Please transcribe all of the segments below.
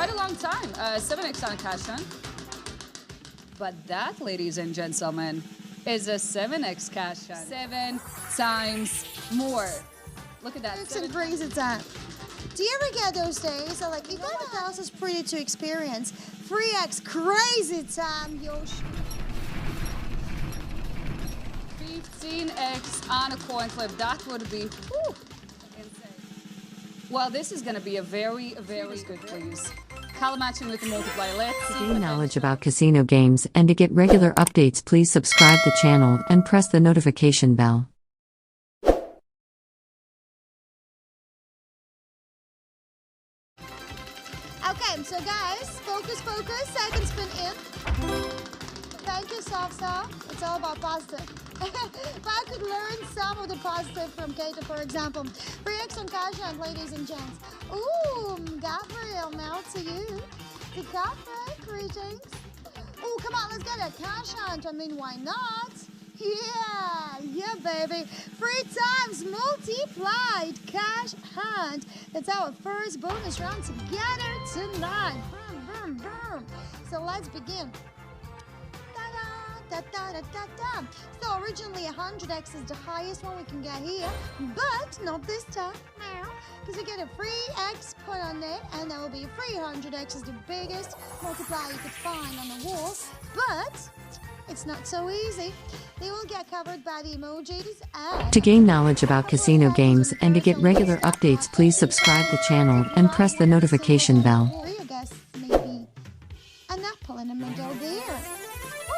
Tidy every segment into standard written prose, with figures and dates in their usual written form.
quite a long time. 7x on cash on. But that, ladies and gentlemen, is a 7x cash on. 7 times more. Look at that. It's a crazy time. Do you ever get those days? So like, you know what else is pretty to experience? 3x crazy time, Yosh. 15x on a coin flip. That would be insane. Well, this is going to be a very, very good quiz. Color matching with the multiplier. Let's see. To gain knowledge about casino games and to get regular updates, please subscribe the channel and press the notification bell. Okay, so guys, focus, second spin in. Thank you, Soft. It's all about positive. If I could learn some of the positive from Kata, for example. 3x on cash on, ladies and gents. Ooh, Gabriel, now to you. To Gabriel, greetings. Ooh, come on, let's get a cash hunt. I mean, why not? Yeah, baby. 3 times multiplied cash hunt. It's our first bonus round together tonight. Boom, boom, boom. So let's begin. Da-da-da-da-da-da. So originally 100x is the highest one we can get here, but not this time now, because we get a free x put on there, and that will be a free 100x is the biggest multiplier you could find on the wall, but it's not so easy. They will get covered by the emojis and... To gain knowledge about casino games and to get regular updates, please subscribe the channel and press the notification bell. I guess maybe an apple in the middle there.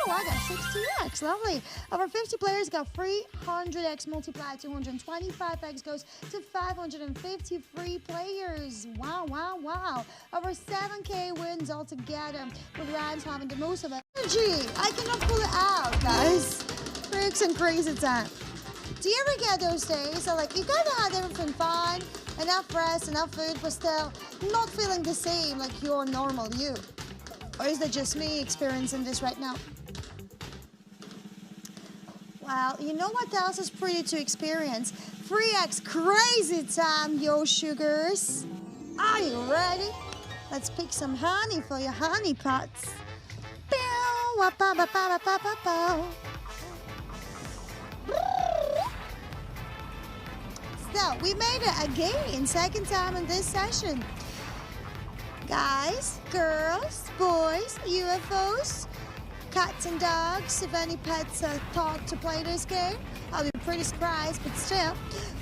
Oh, I got 60x, lovely. Over 50 players got free 100x multiplied, 225x goes to 553 players. Wow. Over 7k wins altogether, with Ryan's having the most of it. OMG, I cannot pull it out, guys. Freaks and crazy time. Do you ever get those days? So like, you gotta have everything fine, enough rest, enough food, but still not feeling the same like your normal you? Or is that just me experiencing this right now? Well, you know what else is pretty to experience? 3x crazy time, yo sugars. Are you ready? Let's pick some honey for your honey pots. So, we made it again, second time in this session. Guys, girls, boys, UFOs, cats and dogs, if any pets are thought to play this game, I'll be pretty surprised, but still,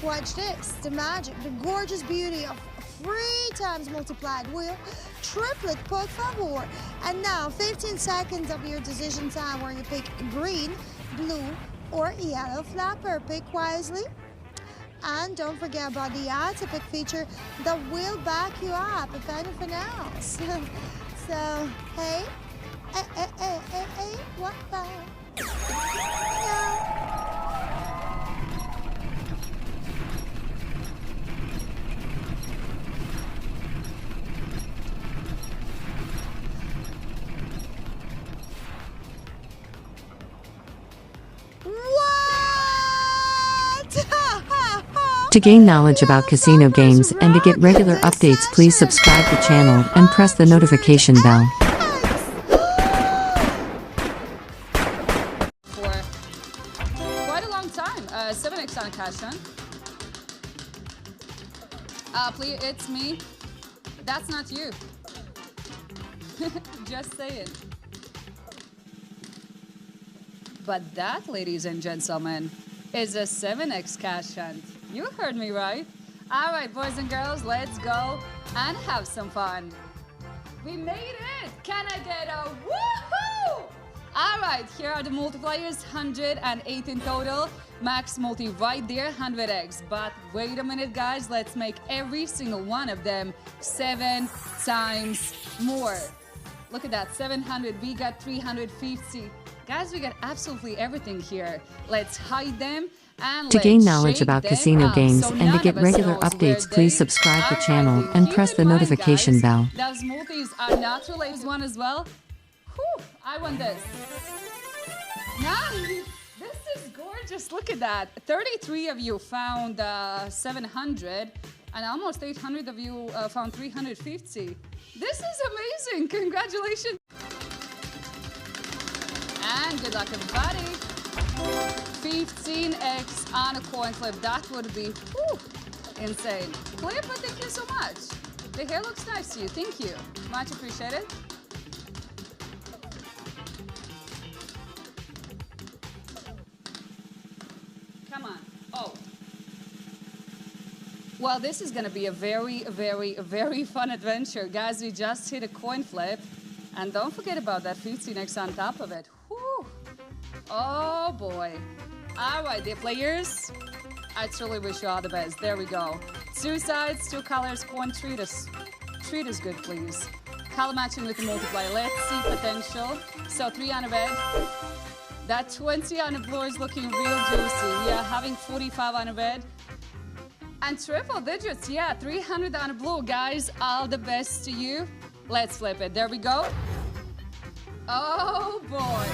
watch this, the magic, the gorgeous beauty of 3 times multiplied wheel, triplet por favor. And now 15 seconds of your decision time where you pick green, blue, or yellow flapper. Pick wisely. And don't forget about the add-to-pick feature that will back you up, if anything else. So, hey, what about? Yeah. To gain knowledge about casino games and to get regular updates, please subscribe the channel and press the notification bell. For quite a long time. 7x on cash on. Please, it's me. That's not you. Just say it. But that, ladies and gentlemen, is a 7x cash hunt. You heard me right. All right, boys and girls, let's go and have some fun. We made it! Can I get a woohoo? All right, here are the multipliers, 108 in total. Max multi right there, 100x. But wait a minute, guys, let's make every single one of them 7 times more. Look at that, 700, we got 350. Guys, we got absolutely everything here. Let's hide them. And to gain knowledge about casino games and to get regular updates, please subscribe the channel and press the notification bell. Those multis are not related one as well. Whew, I want this. Nice. This is gorgeous. Look at that. 33 of you found 700. And almost 800 of you found 350. This is amazing. Congratulations. And good luck, everybody. 15x on a coin flip. That would be insane. Clipper, thank you so much. The hair looks nice to you. Thank you. Much appreciated. Come on. Oh. Well, this is going to be a very, very, very fun adventure. Guys, we just hit a coin flip. And don't forget about that 15x on top of it. Whew. Oh, boy. All right, dear players. I truly wish you all the best. There we go. 2 sides, 2 colors, coin. Treat us good, please. Color matching with the multiplier. Let's see potential. So 3 on a red. That 20 on a blue is looking real juicy. We are having 45 on a red. And triple digits, yeah, 300 on a blue. Guys, all the best to you. Let's flip it. There we go. Oh, boy.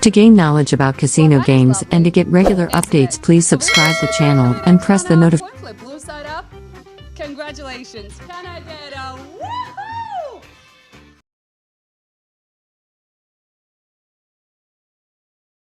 To gain knowledge about casino games and to get regular updates, please subscribe the channel and press the notification. Blue side up. Congratulations. Can I get a woohoo?